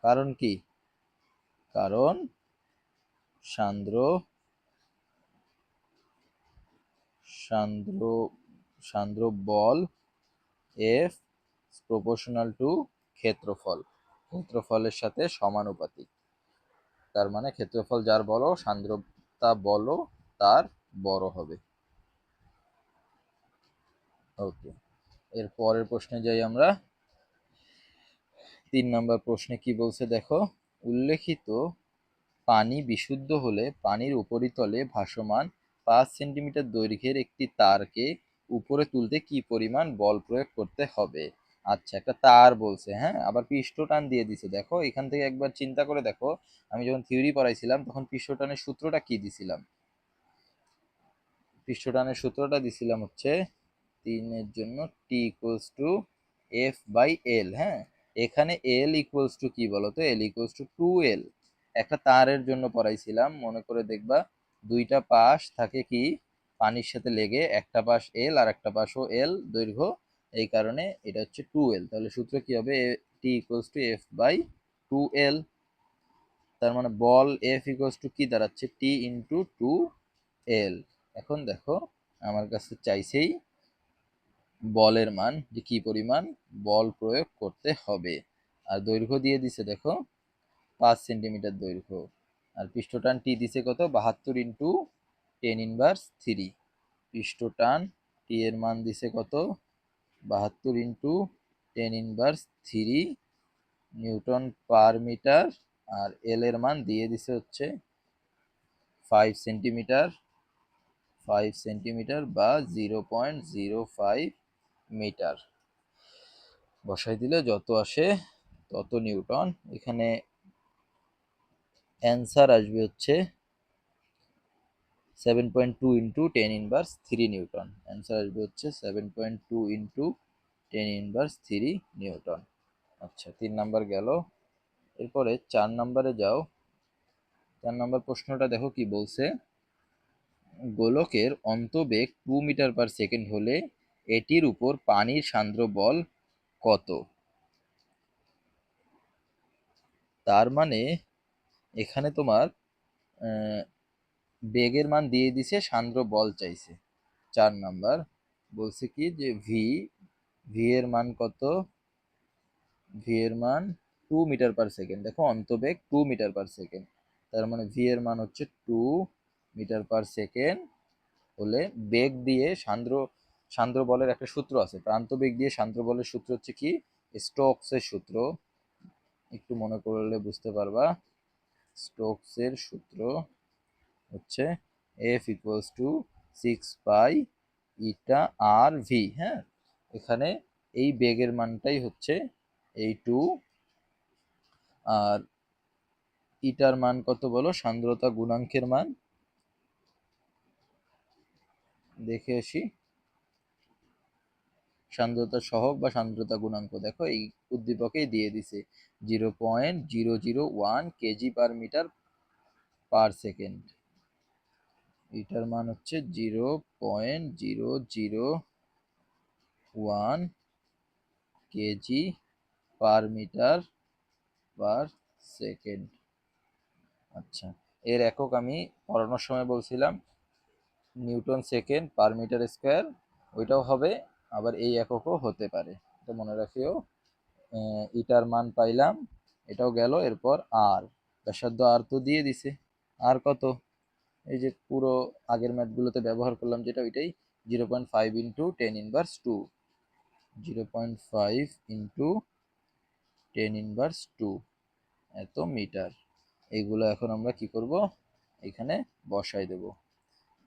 কারণ কি? কারণ সান্দ্র সান্দ্র সান্দ্র বল F প্রপোর্শনাল টু ক্ষেত্রফলের সাথে সমানুপাতিক। তার মানে ক্ষেত্রফল যার বড়, সান্দ্রতা বলও তার বড় হবে। ওকে, এর পরের প্রশ্নে যাই আমরা। 3 নম্বর প্রশ্নে কি বলছে দেখো, উল্লেখিত পানি বিশুদ্ধ হলে পানির উপরিতলে ভাসমান 5 সেন্টিমিটার দৈর্ঘ্যের একটি তারকে উপরে তুলতে কি পরিমাণ বল প্রয়োগ করতে হবে? আচ্ছা, একটা তার বলছে, হ্যাঁ, আবার পৃষ্ঠটান দিয়ে দিছে। দেখো এখান থেকে একবার চিন্তা করে দেখো, আমি যখন থিওরি পড়াইছিলাম তখন পৃষ্ঠটানের সূত্রটা কি দিছিলাম? পৃষ্ঠটানের সূত্রটা দিছিলাম হচ্ছে 3 এর জন্য T equals to F by L. হ্যাঁ, এখানে এল ইকুয়ালস টু কি বলতো? L equals to 2L। একটা তারের জন্য পড়াইছিলাম, মনে করে দেখবা, দুইটা পাশ থাকে কি পানির সাথে লেগে, একটা পাশ এল আর একটা পাশও এল দৈর্ঘ্য, এই কারণে এটা হচ্ছে 2L। তাহলে সূত্র কি হবে? T equals to F by 2L। তার মানে বল এফ ইকুয়ালস টু কি দাঁড়াচ্ছে? T into 2L। এখন দেখো আমার কাছে চাইছেই বলের মান, যে কি পরিমাণ বল প্রয়োগ করতে হবে। আর দৈর্ঘ্য দিয়ে দিছে দেখো 5 সেন্টিমিটার দৈর্ঘ্য। আর পৃষ্ঠটান টি দিছে কত? 72 × 10⁻³ পৃষ্ঠটান টি এর মান দিছে কত? 72 × 10⁻³ নিউটন পার মিটার। আর এল এর মান দিয়ে দিছে হচ্ছে 5 সেন্টিমিটার, 5 সেন্টিমিটার বা 0.05 মিটার। বসাই দিলে যত আসে তত নিউটন। এখানে অ্যান্সার আসবে হচ্ছে 7.2 × 10⁻³ নিউটন। অ্যান্সার আসবে হচ্ছে 7.2 × 10⁻³ নিউটন। আচ্ছা, 3 নাম্বার গেল। এরপরে 4 নাম্বারে যাও। 4 নাম্বার প্রশ্নটা দেখো কি বলছে। গোলকের অন্তবেগ 2 মিটার/সেকেন্ড হলে এটির উপর পানির সান্দ্র বল কত? তার মানে এখানে তোমার বেগের মান দিয়ে দিছে, সান্দ্র বল চাইছে। 4 নাম্বার বলছে কি যে ভি এর মান কত? ভি এর মান 2 মিটার/সেকেন্ড। দেখো অন্তবেগ 2 মিটার/সেকেন্ড, তার মানে ভি এর মান হচ্ছে 2 মিটার/সেকেন্ড হলে বেগ দিয়ে সান্দ্র বলের একটা সূত্র আছে, প্রান্ত বেগ দিয়ে সান্দ্র বলের সূত্র হচ্ছে কি? স্টোকসের সূত্র। একটু মনে করলে বুঝতে পারবা। স্টোকসের সূত্র হচ্ছে এফ ইকুয়ালস টু 6π/r/v। হ্যাঁ, এখানে এই বেগের মানটাই হচ্ছে এই 2, আর ইটার মান কত বলো? সান্দ্রতা গুণাঙ্কের মান দেখে আসি। সান্দ্রতা সহগ বা সান্দ্রতা গুণাঙ্ক দেখো এই উদ্দীপকেই দিয়ে দিছে 0.001 kg/m/s। এটার মান হচ্ছে 0.001 kg/m/s। আচ্ছা, এর একক আমি পড়ানোর সময় বলছিলাম newton second per metre square, ওইটাও হবে, আবার এই এককও হতে পারে, এটা মনে রাখিও। ইটার মান পাইলাম, এটাও গেল। এরপর আর ব্যাসার্ধ আর তো দিয়ে দিছে। আর কত? এই যে পুরো আগের ম্যাথগুলোতে ব্যবহার করলাম যেটা, ওইটাই 0.5 × 10⁻²। 0.5 × 10⁻², এত মিটার। এইগুলো এখন আমরা কি করব? এখানে বসাই দেব।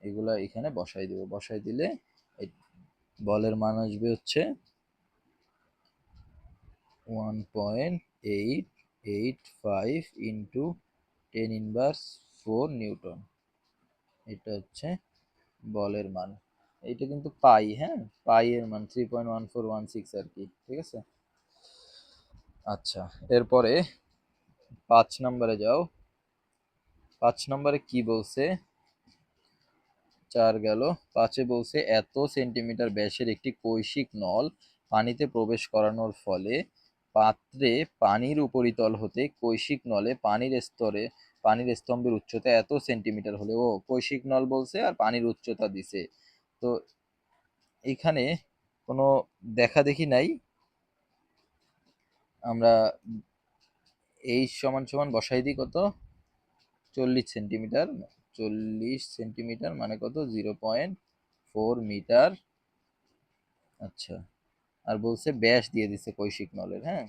এগুলা এখানে বসাই দেব। বসাই দিলে বলের মান আসবে হচ্ছে 1.885 × 10⁻⁴ নিউটন। এটা হচ্ছে বলের মান। এইটা কিন্তু পাই, হ্যাঁ, পাই এর মান 3.1416 আর কি, ঠিক আছে। আচ্ছা, এরপরে 5 নাম্বারে যাও। 5 নাম্বারে কি বলছে? 4 গেল। 5-এ বলছে এত সেন্টিমিটার ব্যাসের একটি কৈশিক নল পানিতে প্রবেশ করানোর ফলে পাত্রে পানির উপরিতল হতে কৈশিক নলে পানির স্তম্ভের উচ্চতা এত সেন্টিমিটার হলে, ও কৈশিক নল বলছে আর পানির উচ্চতা দিছে। তো এখানে কোনো দেখা দেখি নাই, আমরা এই সমান সমান বসাই দিই কত? 40 সেন্টিমিটার। 40 সেন্টিমিটার মানে কত? 0.4 মিটার। আচ্ছা, আর বলছে ব্যাস দিয়ে দিছে কৈশিক নলের। হ্যাঁ,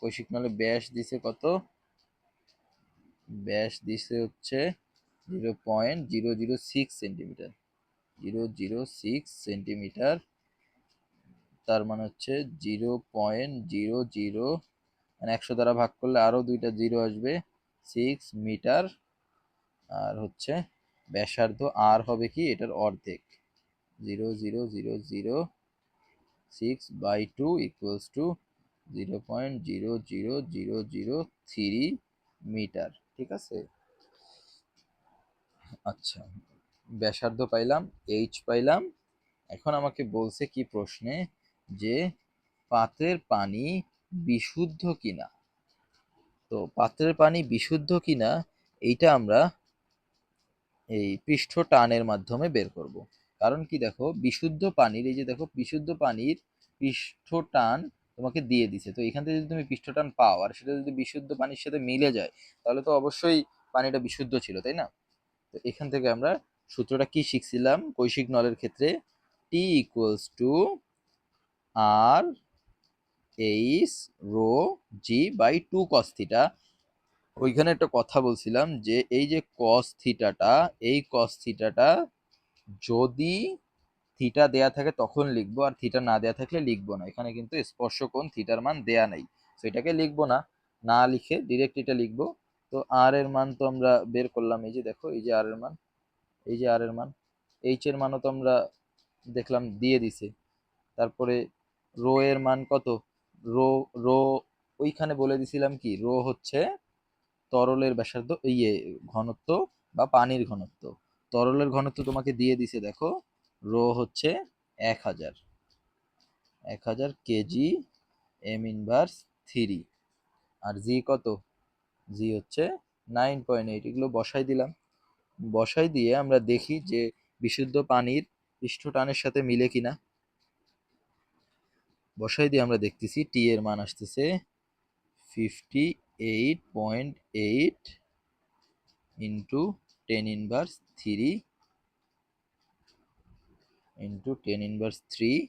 কৈশিক নলের ব্যাস দিছে কত? ব্যাস দিছে হচ্ছে 0.006 সেন্টিমিটার। 0.006 সেন্টিমিটার, তার মানে হচ্ছে 0.00, মানে 100 দ্বারা ভাগ করলে আরো দুইটা জিরো আসবে, 6 মিটার। আর হচ্ছে ব্যাসার্ধ আর হবে কি এটার অর্ধেক, 0.0006 / 2 = 0.00003 মিটার। ঠিক আছে, আচ্ছা, ব্যাসার্ধ পাইলাম, এইচ পাইলাম। এখন আমাকে বলছে কি প্রশ্নে, যে পাত্রের পানি বিশুদ্ধ কিনা। তো পাত্রের পানি বিশুদ্ধ কিনা এইটা আমরা এই পৃষ্ঠ টানের মাধ্যমে বের করব। কারণ কি, দেখো বিশুদ্ধ পানির, এই যে দেখো বিশুদ্ধ পানির পৃষ্ঠ টান তোমাকে দিয়ে দিছে, তো এখান থেকে যদি তুমি পৃষ্ঠ টান পাও আর সেটা যদি বিশুদ্ধ পানির সাথে মিলে যায়, তাহলে তো অবশ্যই পানিটা বিশুদ্ধ ছিল, তাই না? তো এখান থেকে আমরা সূত্রটা কি শিখছিলাম কৈশিক নলের ক্ষেত্রে, T equals to R H rho G by 2 cos theta. ওইখানে একটা কথা বলছিলাম যে এই যে কস থিটাটা, এই কস থিটাটা যদি থিটা দেয়া থাকে তখন লিখবো, আর থিটা না দেয়া থাকলে লিখবো না। এখানে কিন্তু স্পর্শকোণ থিটার মান দেয়া নাই, তো এটাকে লিখবো না, না লিখে ডিরেক্ট এটা লিখবো। তো আর এর মান তো আমরা বের করলাম, এই যে দেখো, এই যে আর এর মান, এই যে আর এর মান, এইচ এর মানও তো আমরা দেখলাম দিয়ে দিছে। তারপরে রো এর মান কত, রো রো ওইখানে বলে দিছিলাম কি, রো হচ্ছে তরলের ব্যাসার্ধ, ইয়ে ঘনত্ব বা পানির ঘনত্ব। তরলের ঘনত্ব তোমাকে দিয়ে দিছে, দেখো রো হচ্ছে 1000, 1000 কেজি এম ইনভার্স 3। আর জি কত, জি হচ্ছে 9.8। এগুলো বসাই দিলাম, বসাই দিয়ে আমরা দেখি যে বিশুদ্ধ পানির পৃষ্ঠ টানের সাথে মিলে কিনা। বসাই দিয়ে আমরা দেখতেছি টি এর মান আসতেছে 58.8 into 10 inverse 3 into 10 inverse 3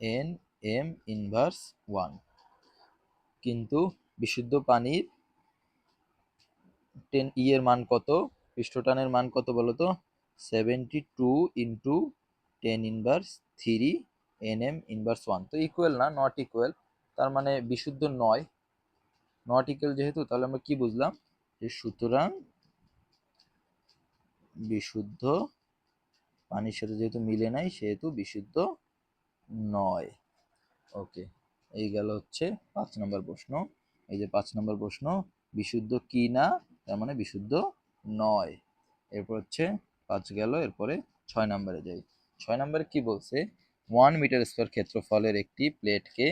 N M inverse 1। কিন্তু বিশুদ্ধ পানির 10 এর মান কত, পৃষ্ঠটানের মান কত বলো তো, 72 into 10 inverse 3 N M inverse 1। তো ইকুয়াল না, নট ইকুয়াল, তার মানে বিশুদ্ধ নয়। নট ইকুয়াল যেহেতু, তাহলে আমরা কি বুঝলাম, যে সুতরাং বিশুদ্ধ পানির সাথে যেহেতু মিলে নাই সেহেতু বিশুদ্ধ নয়। ওকে, এই গেল হচ্ছে 5 নম্বর প্রশ্ন। এই যে 5 নম্বর প্রশ্ন, বিশুদ্ধ কি না, তার মানে বিশুদ্ধ নয়। এরপর হচ্ছে 5 গেল, এরপরে 6 নম্বরে যাই। 6 নম্বরে কি বলছে, 1 মিটার স্কোয়ার ক্ষেত্রফলের একটি প্লেটকে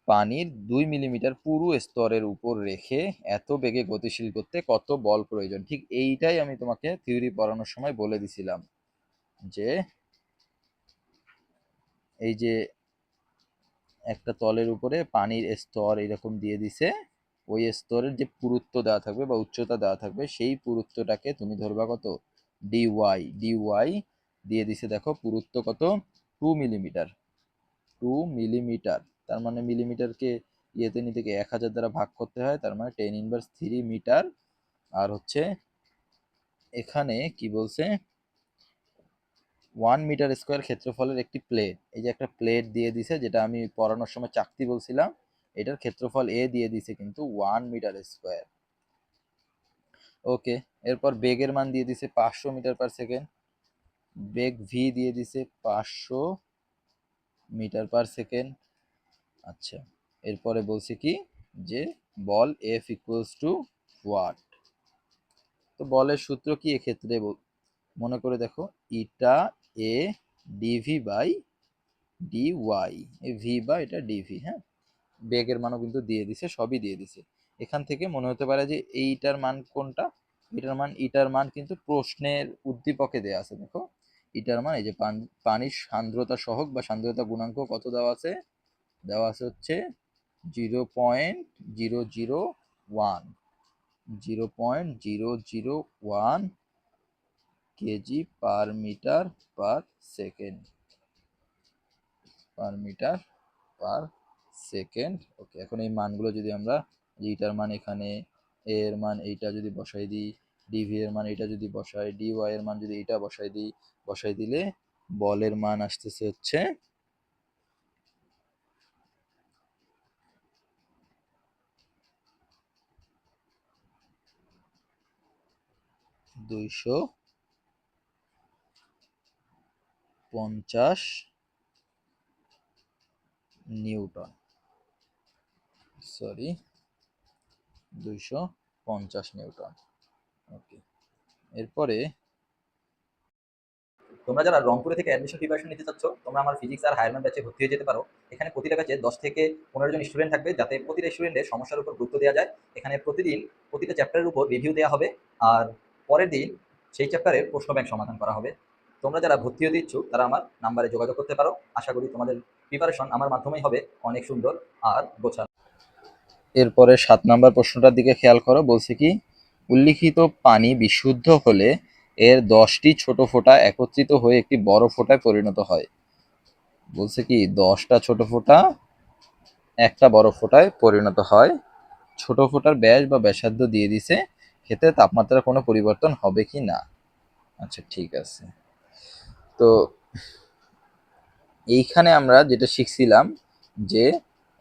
পানির 2 মিলিমিটার পুরু স্তরের উপর রেখে এত বেগে গতিশীল করতে কত বল প্রয়োজন। ঠিক এইটাই আমি তোমাকে থিওরি পড়ানোর সময় বলে দিছিলাম, যে এই যে একটা তলের উপরে পানির স্তর এরকম দিয়ে দিছে, ওই স্তরের যে পুরুত্ব দেওয়া থাকবে বা উচ্চতা দেওয়া থাকবে, সেই পুরুত্বটাকে তুমি ধরবা কত, ডিওয়াই। ডিওয়াই দিয়ে দিছে, দেখো পুরুত্ব কত, 2 মিলিমিটার। 2 মিলিমিটার, তার মানে মিলিমিটারকে ইয়েতে নিতে গিয়ে 1000 দ্বারা ভাগ করতে হয়, তার মানে 10 ইনভার্স 3 মিটার। আর হচ্ছে এখানে কি বলছে, 1 মিটার স্কোয়ার ক্ষেত্রফলের একটি প্লেট, এই যে একটা প্লেট দিয়ে দিছে, যেটা আমি পড়ানোর সময় চাকতি বলছিলাম, এটার ক্ষেত্রফল এ দিয়ে দিছে কিন্তু 1 মিটার স্কোয়ার। ওকে, এরপর বেগের মান দিয়ে দিছে 500 মিটার পার সেকেন্ড, বেগ ভি দিয়ে দিছে 500 মিটার পার সেকেন্ড। আচ্ছা, এরপরে বলছে কি, যে বল এফ ইকুয়ালস টু ওয়াট। তো বলের সূত্র কি এক্ষেত্রে, মনে করে দেখো, ইটা A D V by D Y, এই ভি বা এটা ডিভি। হ্যাঁ, বেগের মানও কিন্তু দিয়ে দিছে, সবই দিয়ে দিছে। এখান থেকে মনে হতে পারে যে এইটার মান কোনটা, ইটার মান কিন্তু প্রশ্নের উদ্দীপকে দেওয়া আছে। দেখো ইটার মান, এই যে পানির সান্দ্রতা সহগ বা সান্দ্রতা গুণাঙ্ক কত দেওয়া আছে, দেওয়া আছে হচ্ছে 0.001, 0.001 kg per metre per second, per metre per second. Okay, এখন এই মানগুলো যদি আমরা, ইটার মান এখানে, এর মান এইটা যদি বসাই দিই, ডিভি এর মান এটা যদি বসাই, ডি ওয়াই এর মান যদি এটা বসাই দিলে বলের মান আসতেছে হচ্ছে 250 নিউটন, সরি 250 নিউটন। ওকে, এরপরে তোমরা যারা রংপুরে থেকে অ্যাডমিশন প্রিপারেশন নিতে চাচ্ছ, তোমরা আমার ফিজিক্স আর হায়ার ম্যাথ ব্যাচে ভর্তি হয়ে যেতে পারো। এখানে প্রতিটা ব্যাচে 10 থেকে 15 জন স্টুডেন্ট থাকবে, যাতে প্রতিটা স্টুডেন্টের সমস্যার উপর গুরুত্ব দেওয়া যায়। এখানে প্রতিদিন প্রতিটা চ্যাপ্টারের উপর রিভিউ দেওয়া হবে, আর পরের দিন সেই চ্যাপ্টারের প্রশ্ন ব্যাংক সমাধান করা হবে। তোমরা যারা ভর্তি হতে ইচ্ছুক তারা আমার নাম্বারে যোগাযোগ করতে পারো। আশা করি তোমাদের প্রিপারেশন আমার মাধ্যমেই হবে অনেক সুন্দর আর গোছানো। এরপরে 7 নাম্বার প্রশ্নটার দিকে খেয়াল করো, বলছে কি উল্লিখিত পানি বিশুদ্ধ হলে এর 10টি ছোট ফোঁটা একত্রিত হয়ে একটি বড় ফোঁটায় পরিণত হয়। বলছে কি 10টা ছোট ফোঁটা একটা বড় ফোঁটায় পরিণত হয়। ছোট ফোঁটার ব্যাস বা ব্যাসার্ধ দিয়ে দিছে, ক্ষেত্রে তাপমাত্রার কোনো পরিবর্তন হবে কি না। আচ্ছা ঠিক আছে, তো এইখানে আমরা যেটা শিখছিলাম যে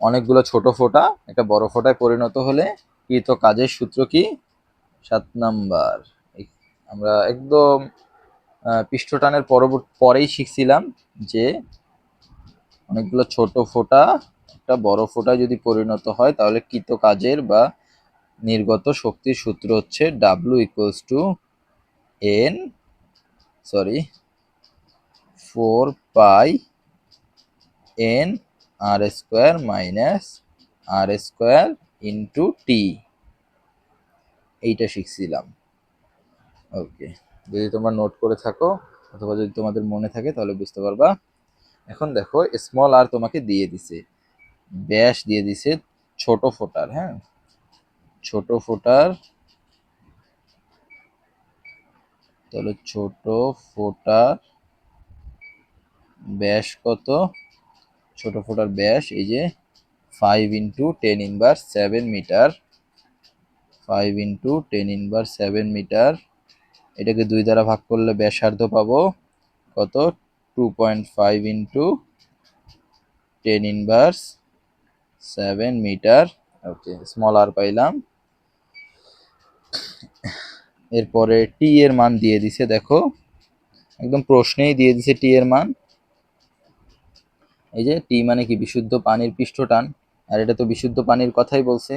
অনেকগুলো ছোট ফোঁটা একটা বড় ফোঁটায় পরিণত হলে কৃত কাজের সূত্র কি, 7 নাম্বার আমরা একদম পৃষ্ঠটানের পরেই শিখছিলাম যে অনেকগুলো ছোট ফোঁটা একটা বড় ফোঁটায় যদি পরিণত হয় তাহলে কৃত কাজের বা নির্গত শক্তির সূত্র হচ্ছে W equals to N sorry 4 pi N R square minus R square into T, এইটা শিখছিলাম। ওকে, যদি তোমরা নোট করে থাকো অথবা যদি তোমাদের মনে থাকে তাহলে বুঝতে পারবা। এখন দেখো স্মল আর তোমাকে দিয়ে দিছে, ব্যাস দিয়ে দিছে ছোট ফোঁটার, হ্যাঁ ছোট ফোঁটার, তাহলে ছোট ফোঁটার ব্যাস কত, ছোট ফোঁটার ব্যাস এই যে 5 ইন্টু 10⁻7 মিটার, 5 ইন্টু 10⁻7 মিটার। এটাকে 2 দ্বারা ভাগ করলে ব্যাসার্ধ পাবো কত, 2.5 ইন্টু 10⁻7 মিটার। ওকে, স্মল আর পাইলাম। এরপরে টি এর মান দিয়ে দিছে, দেখো একদম প্রশ্নেই দিয়ে দিছে টি এর মান। এই যে টি মানে কি, বিশুদ্ধ পানির পৃষ্ঠটান, আর এটা তো বিশুদ্ধ পানির কথাই বলছে।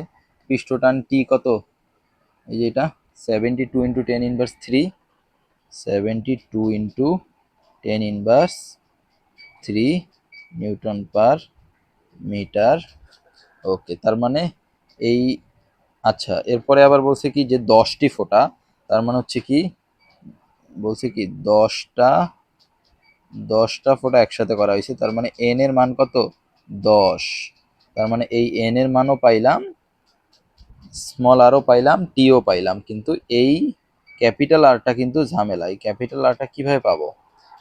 পৃষ্ঠটান টি কত, এই যে এটা 72 into 10⁻3, 72 into 10⁻3 newton per metre. Okay, তার মানে এই, আচ্ছা এরপরে আবার বলছে কি যে 10টি ফোঁটা, তার মানে হচ্ছে কি বলছে কি 10টা ফোঁটা একসাথে করা হয়েছে, তার মানে এন এর মান কত 10। তার মানে এই এন এর মানও পাইলাম, স্মল আরও পাইলাম, টিও পাইলাম, কিন্তু এই ক্যাপিটাল আরটা কিন্তু ঝামেলা। এই ক্যাপিটাল আরটা কিভাবে পাবো,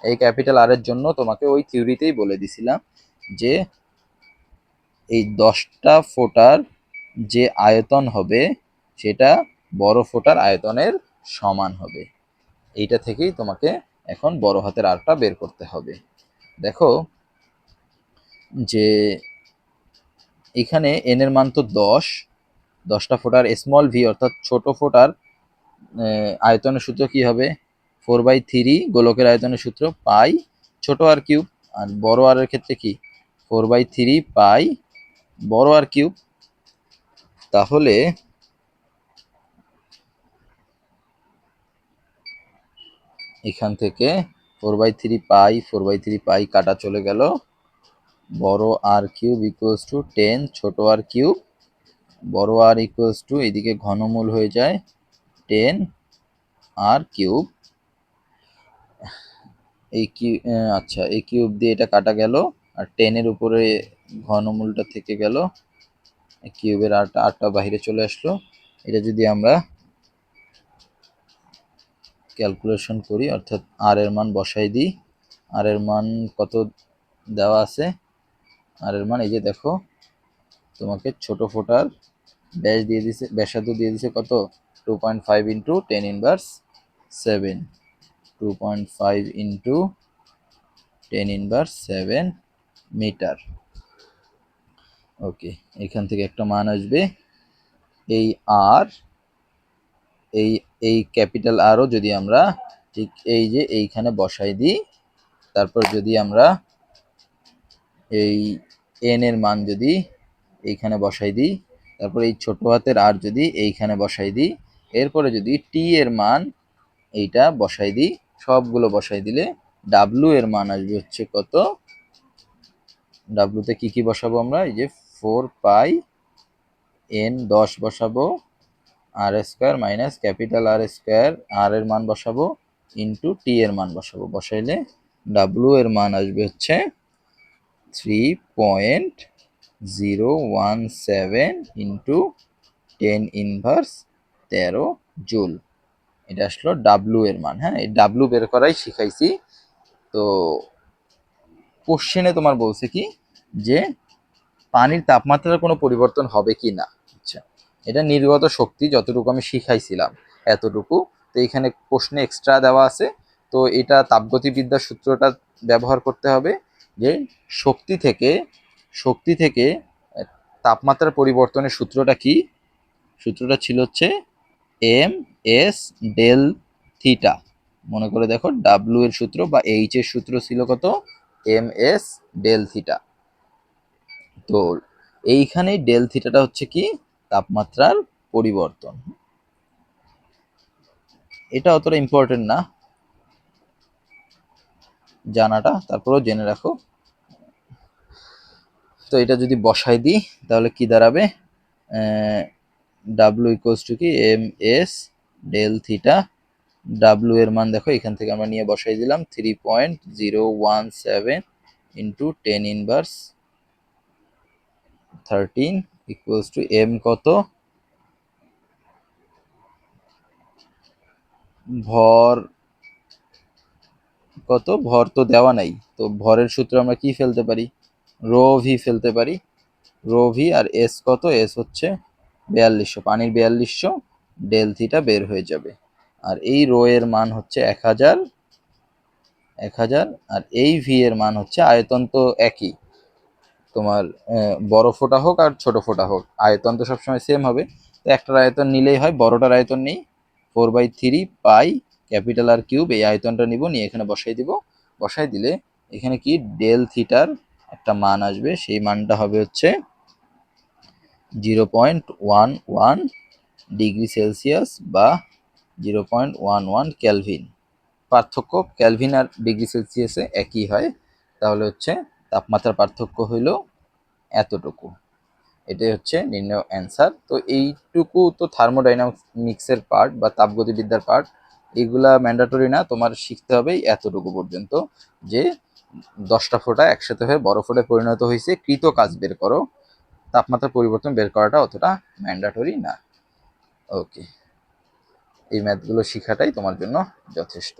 এই ক্যাপিটাল আর এর জন্য তোমাকে ওই থিওরিতেই বলে দিছিলাম যে এই 10টা ফোঁটার যে আয়তন হবে সেটা বড় ফোঁটার আয়তনের সমান হবে। এইটা থেকেই তোমাকে এখন বড় হাতের আরটা বের করতে হবে। দেখো যে এখানে এন এর মান তো 10টা ফোঁটার স্মল ভি অর্থাৎ ছোট ফোঁটার আয়তনের সূত্র কি হবে, 4/3 গোলকের আয়তনের সূত্র পাই ছোট আর কিউব, আর বড় আর এর ক্ষেত্রে কি 4/3 পাই বড় আর কিউব। তাহলে এখান থেকে 4/3 পাই কাটা চলে গেল, বড় আর কিউব ইকুয়ালস টু 10 ছোট আর কিউব, বড় আর ইকুয়ালস টু এদিকে ঘনমূল হয়ে যায় 10 আর কিউব। এই কিউ, আচ্ছা এই কিউব দিয়ে এটা কাটা গেল, আর 10-এর উপরে ঘনমূলটা থেকে গেল, কিউবের আরটা বাইরে চলে আসলো। এটা যদি আমরা ক্যালকুলেশন করি অর্থাৎ আর এর মান বসাই দিই, আর এর মান কত দেওয়া আছে, আর এর মান এই যে দেখো তোমাকে ছোট ফোঁটার ব্যাস দিয়ে দিছে, ব্যাসার্ধ দিয়ে দিছে কত 2.5 into 10 inverse 7, 2.5 into 10 inverse 7 metre. Okay, এখান থেকে একটা মান আসবে। এই আর এই ক্যাপিটাল আরও যদি আমরা ঠিক এই যে এইখানে বসাই দিই, তারপর যদি আমরা এই এন এর মান যদি এইখানে বসাই দিই, তারপর এই ছোট হাতের আর যদি এইখানে বসাই দিই, এরপরে যদি টি এর মান এইটা বসাই দিই, সবগুলো বসাই দিলে ডাব্লু এর মান আসবে হচ্ছে কত? ডাব্লুতে কি কি বসাবো আমরা? এই যে 4 পাই এন 10 বসাবো, R square minus capital R square, R এর মান বসাবো ইন্টু টি এর মান বসাবো। বসাইলে ডাব্লু এর মান আসবে হচ্ছে 3.017 ইন্টু 10 ইনভার্স 13 জুল। এটা আসলো ডাব্লু এর মান। হ্যাঁ, এই ডাব্লু বের করাই শিখাইছি। তো কোশ্চেনে তোমার বলছে কি যে পানির তাপমাত্রার কোনো পরিবর্তন হবে কি না। আচ্ছা, এটা নির্গত শক্তি যতটুকু আমি শিখাইছিলাম এতটুকু। তো এখানে প্রশ্নে এক্সট্রা দেওয়া আছে, তো এটা তাপগতিবিদ্যার সূত্রটা ব্যবহার করতে হবে যে শক্তি থেকে তাপমাত্রার পরিবর্তনের সূত্রটা কি? সূত্রটা ছিল হচ্ছে এম এস ডেল থিটা। মনে করে দেখো, ডাব্লু এর সূত্র বা এইচ এর সূত্র ছিল কত? M S del theta. তো এইখানে ডেল থিটাটা হচ্ছে কি? তাপমাত্রার পরিবর্তন। এটা অতটা ইম্পর্টেন্ট না জানাটা, তারপরেও জেনে রাখো। তো এটা যদি বসাই দিই তাহলে কি দাঁড়াবে? ডাব্লু ইকুয়ালস টু কি? M S del theta. W এর মান দেখো এখান থেকে আমরা নিয়ে বসাই দিলাম 3.017 into 10 inverse 13 equals to M কত? ভর কত? ভর তো দেওয়া নাই, তো ভরের সূত্র আমরা কি ফেলতে পারি? রো ভি ফেলতে পারি। রো ভি আর এস কত? এস হচ্ছে 4200, পানির 4200, ডেল থিটা বের হয়ে যাবে। আর এই রো এর মান হচ্ছে 1000, আর এই ভি এর মান হচ্ছে, আয়তন তো একই, তোমার বড় ফোঁটা হোক আর ছোট ফোঁটা হোক, আয়তন তো সবসময় সেম হবে। তো একটার আয়তন নিলেই হয়, বড়টার আয়তন নেই। 4/3 পাই ক্যাপিটাল আর কিউব, এই আয়তনটা নিব, নিয়ে এখানে বসাই দিব। বসাই দিলে এখানে কি ডেল থিটার একটা মান আসবে, সেই মানটা হবে হচ্ছে 0.11 ডিগ্রি সেলসিয়াস বা 0.11 ক্যালভিন। পার্থক্য ক্যালভিন আর ডিগ্রি সেলসিয়াসে একই হয়। তাহলে হচ্ছে তাপমাত্রার পার্থক্য হইল এতটুকু। এটাই হচ্ছে নির্ণয় অ্যান্সার। তো এইটুকু তো থার্মোডাইনামিক্সের পার্ট বা তাপগতিবিদ্যার পার্ট, এগুলা ম্যান্ডেটরি না, তোমার শিখতে হবে এতটুকু পর্যন্ত, যে 10টা ফোঁটা একসাথে হয়ে বড় ফোঁটায় পরিণত হয়েছে, কৃত কাজ বের করো। তাপমাত্রা পরিবর্তন বের করাটা অতটা ম্যান্ডেটরি না। ওকে, এই ম্যাথগুলো শেখাটাই তোমার জন্য যথেষ্ট।